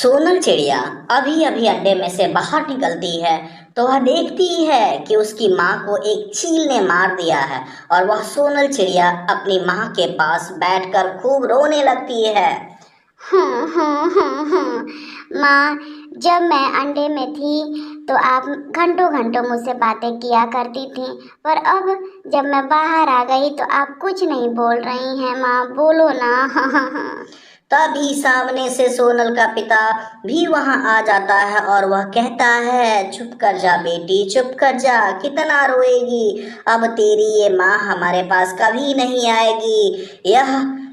सोनल चिड़िया अभी अभी अंडे में से बाहर निकलती है तो वह देखती है कि उसकी माँ को एक चील ने मार दिया है। और वह सोनल चिड़िया अपनी माँ के पास बैठकर खूब रोने लगती है। माँ, जब मैं अंडे में थी तो आप घंटों घंटों मुझसे बातें किया करती थी, पर अब जब मैं बाहर आ गई तो आप कुछ नहीं बोल रही हैं। माँ, बोलो ना। तभी सामने से सोनल का पिता भी वहां आ जाता है और वह कहता है, चुप कर जा बेटी, चुप कर जा, कितना रोएगी। अब तेरी ये माँ हमारे पास कभी नहीं आएगी, यह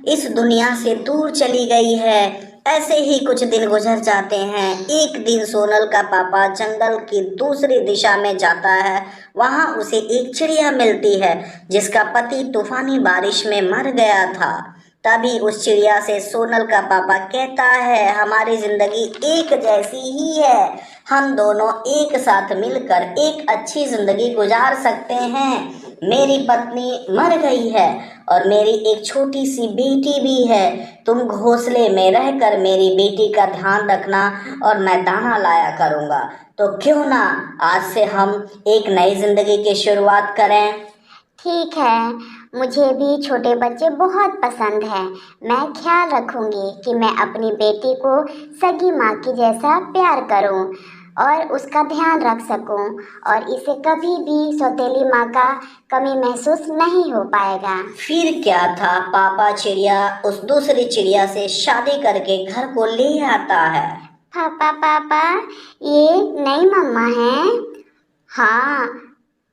इस दुनिया से दूर चली गई है। ऐसे ही कुछ दिन गुजर जाते हैं। एक दिन सोनल का पापा जंगल की दूसरी दिशा में जाता है। वहां उसे एक चिड़िया मिलती है जिसका पति तूफानी बारिश में मर गया था। तभी उस चिड़िया से सोनल का पापा कहता है, हमारी जिंदगी एक जैसी ही है, हम दोनों एक साथ मिलकर एक अच्छी जिंदगी गुजार सकते हैं। मेरी पत्नी मर गई है और मेरी एक छोटी सी बेटी भी है। तुम घोंसले में रहकर मेरी बेटी का ध्यान रखना और मैं दाना लाया करूँगा। तो क्यों ना आज से हम एक नई जिंदगी की शुरुआत करें। ठीक है, मुझे भी छोटे बच्चे बहुत पसंद हैं। मैं ख्याल रखूंगी कि मैं अपनी बेटी को सगी माँ की जैसा प्यार करूं और उसका ध्यान रख सकूं, और इसे कभी भी सौतेली माँ का कमी महसूस नहीं हो पाएगा। फिर क्या था, पापा चिड़िया उस दूसरी चिड़िया से शादी करके घर को ले आता है। पापा पापा, ये नई मम्मा है। हाँ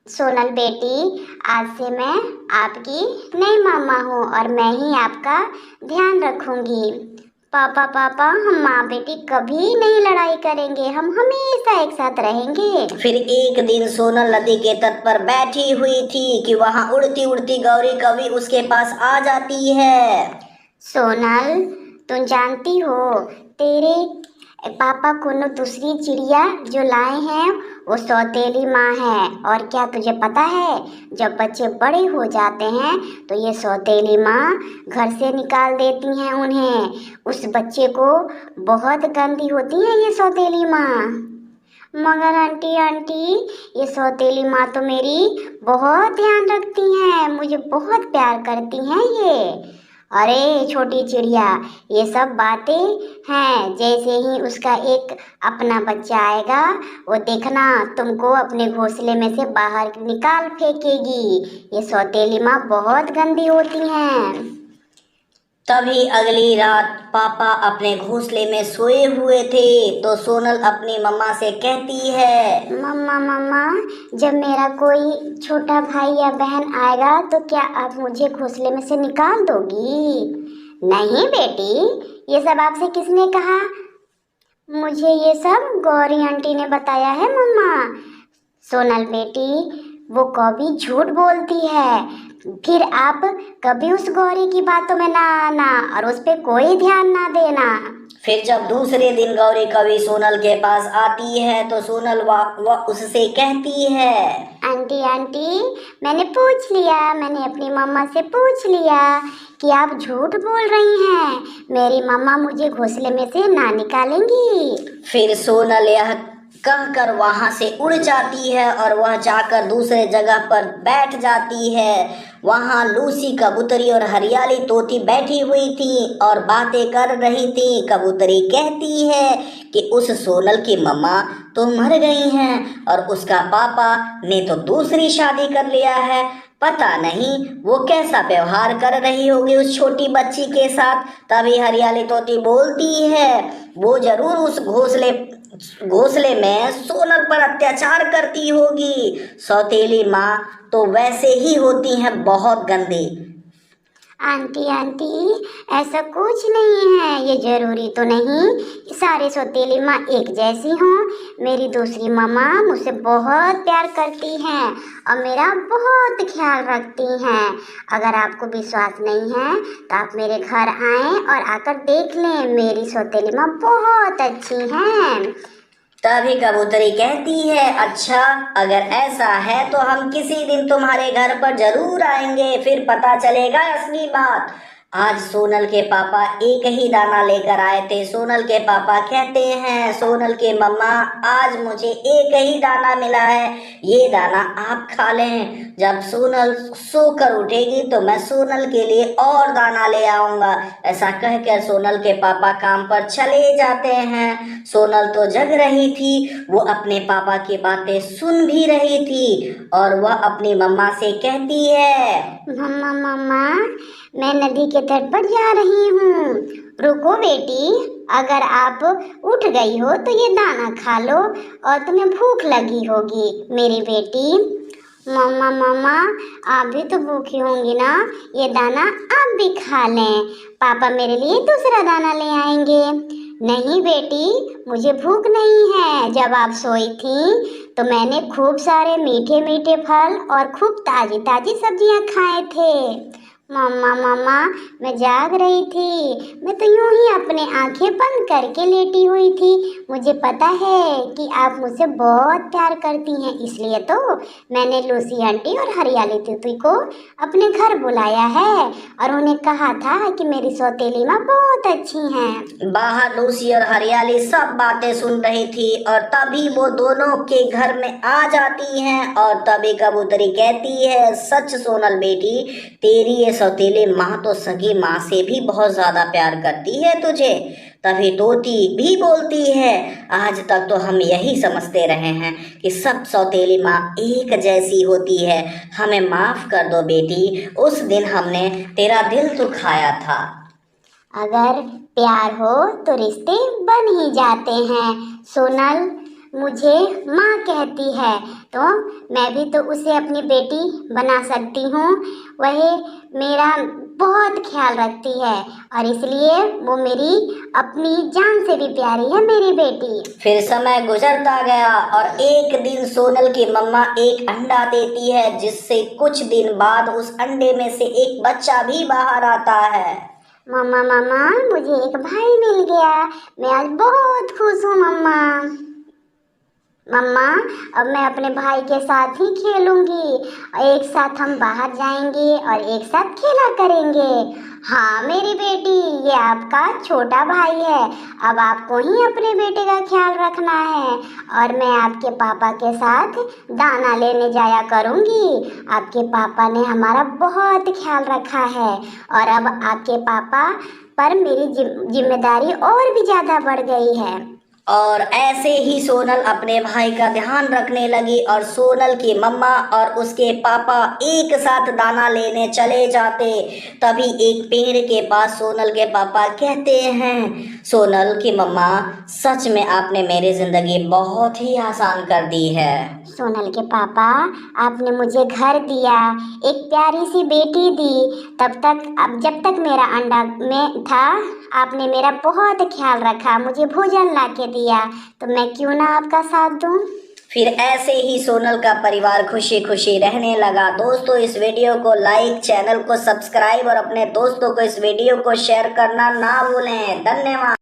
सोनल बेटी, आज से मैं आपकी नई मामा हूँ और मैं ही आपका ध्यान रखूंगी। पापा पापा, हम माँ बेटी कभी नहीं लड़ाई करेंगे, हम हमेशा एक साथ रहेंगे। फिर एक दिन सोनल नदी के तट पर बैठी हुई थी कि वहां उड़ती उड़ती गौरी कभी उसके पास आ जाती है। सोनल, तुम जानती हो तेरे पापा को न दूसरी चिड़िया जो लाए हैं वो सौतेली माँ है। और क्या तुझे पता है, जब बच्चे बड़े हो जाते हैं तो ये सौतेली माँ घर से निकाल देती हैं उन्हें। उस बच्चे को बहुत गंदी होती है ये सौतेली माँ। मगर आंटी आंटी, ये सौतेली माँ तो मेरी बहुत ध्यान रखती हैं, मुझे बहुत प्यार करती हैं ये। अरे छोटी चिड़िया, ये सब बातें हैं। जैसे ही उसका एक अपना बच्चा आएगा, वो देखना तुमको अपने घोंसले में से बाहर निकाल फेंकेगी। ये सौतेली माँ बहुत गंदी होती हैं। तभी अगली रात पापा अपने घोंसले में सोए हुए थे तो सोनल अपनी मम्मा से कहती है, मम्मा मम्मा, जब मेरा कोई छोटा भाई या बहन आएगा तो क्या आप मुझे घोंसले में से निकाल दोगी? नहीं बेटी, ये सब आपसे किसने कहा? मुझे ये सब गौरी आंटी ने बताया है मम्मा। सोनल बेटी, वो कभी झूठ बोलती है। फिर आप कभी उस गौरी की बातों में ना आना और उस पे कोई ध्यान ना देना। फिर जब दूसरे दिन गौरी कवि सोनल के पास आती है तो सोनल वह उससे कहती है, आंटी आंटी, मैंने अपनी मम्मा से पूछ लिया कि आप झूठ बोल रही हैं, मेरी मम्मा मुझे घोंसले में से ना निकालेंगी। फिर सोनल यह कहकर वहां से उड़ जाती है और वह जाकर दूसरे जगह पर बैठ जाती है। वहां लूसी कबूतरी और हरियाली तोती बैठी हुई थी और बातें कर रही थी। कबूतरी कहती है कि उस सोनल की मम्मा तो मर गई हैं और उसका पापा ने तो दूसरी शादी कर लिया है। पता नहीं वो कैसा व्यवहार कर रही होगी उस छोटी बच्ची के साथ। तभी हरियाली तोती बोलती है, वो जरूर उस घोंसले में सोनल पर अत्याचार करती होगी। सौतेली माँ तो वैसे ही होती हैं बहुत गंदी। आंटी आंटी, ऐसा कुछ नहीं है, ये जरूरी तो नहीं कि सारे सौतेली माँ एक जैसी हों। मेरी दूसरी मामा मुझसे बहुत प्यार करती हैं और मेरा बहुत ख्याल रखती हैं। अगर आपको विश्वास नहीं है तो आप मेरे घर आएं और आकर देख लें, मेरी सौतेली माँ बहुत अच्छी हैं। तभी कबूतरी कहती है, अच्छा अगर ऐसा है तो हम किसी दिन तुम्हारे घर पर जरूर आएंगे, फिर पता चलेगा असली बात। आज सोनल के पापा एक ही दाना लेकर आए थे। सोनल के पापा कहते हैं, सोनल के मम्मा आज मुझे एक ही दाना मिला है, ये दाना आप खा लें। जब सोनल सोकर उठेगी तो मैं सोनल के लिए और दाना ले आऊंगा। ऐसा कहकर सोनल के पापा काम पर चले जाते हैं। सोनल तो जग रही थी, वो अपने पापा की बातें सुन भी रही थी और वह अपनी मम्मा से कहती है, मम्मा मम्मा मैं नदी के तट पर जा रही हूँ, रुको बेटी, अगर आप उठ गई हो तो ये दाना खा लो और तुम्हें भूख लगी होगी मेरी बेटी। मम्मा मम्मा आप भी तो भूखी होंगी ना, ये दाना आप भी खा लें, पापा मेरे लिए दूसरा दाना ले आएंगे। नहीं बेटी, मुझे भूख नहीं है, जब आप सोई थी तो मैंने खूब सारे मीठे मीठे फल और खूब ताजी ताजी सब्जियां खाए थे। मम्मा मम्मा मैं जाग रही थी, मैं तो यूं ही अपने आंखें बंद करके लेटी हुई थी। मुझे पता है कि आप मुझसे बहुत प्यार करती हैं, इसलिए तो मैंने लूसी आंटी और हरियाली तूती को अपने घर बुलाया है और उन्हें कहा था कि मेरी सौतेली माँ बहुत अच्छी हैं। बाहर लूसी और हरियाली सब बातें सुन रही थी और तभी वो दोनों के घर में आ जाती हैं और तभी कबूतरी कहती है, सच सोनल बेटी, तेरी ये सौतेली माँ तो सगी माँ से भी बहुत ज्यादा प्यार करती है तुझे। तभी तोती भी बोलती है, आज तक तो हम यही समझते रहे हैं कि सब सौतेली माँ एक जैसी होती है, हमें माफ कर दो बेटी, उस दिन हमने तेरा दिल दुखाया था। अगर प्यार हो तो रिश्ते बन ही जाते हैं। सोनल मुझे माँ कहती है तो मैं भी तो उसे अपनी बेटी बना सकती हूँ। वह मेरा बहुत ख्याल रखती है और इसलिए वो मेरी अपनी जान से भी प्यारी है मेरी बेटी। फिर समय गुजरता गया और एक दिन सोनल की मम्मा एक अंडा देती है, जिससे कुछ दिन बाद उस अंडे में से एक बच्चा भी बाहर आता है। मम्मा मम्मा मुझे एक भाई मिल गया, मैं आज बहुत खुश हूँ मम्मा। मम्मा अब मैं अपने भाई के साथ ही खेलूंगी, एक साथ हम बाहर जाएंगे और एक साथ खेला करेंगे। हाँ मेरी बेटी, ये आपका छोटा भाई है, अब आपको ही अपने बेटे का ख्याल रखना है और मैं आपके पापा के साथ दाना लेने जाया करूंगी। आपके पापा ने हमारा बहुत ख्याल रखा है और अब आपके पापा पर मेरी जिम्मेदारी और भी ज़्यादा बढ़ गई है। और ऐसे ही सोनल अपने भाई का ध्यान रखने लगी और सोनल की मम्मा और उसके पापा एक साथ दाना लेने चले जाते। तभी एक पेड़ के पास सोनल के पापा कहते हैं, सोनल की मम्मा, सच में आपने मेरी जिंदगी बहुत ही आसान कर दी है। सोनल के पापा, आपने मुझे घर दिया, एक प्यारी सी बेटी दी, अब जब तक मेरा अंडा में था आपने मेरा बहुत ख्याल रखा, मुझे भोजन ला के दिया, तो मैं क्यों ना आपका साथ दूं। फिर ऐसे ही सोनल का परिवार खुशी खुशी रहने लगा। दोस्तों इस वीडियो को लाइक, चैनल को सब्सक्राइब और अपने दोस्तों को इस वीडियो को शेयर करना ना भूलें। धन्यवाद।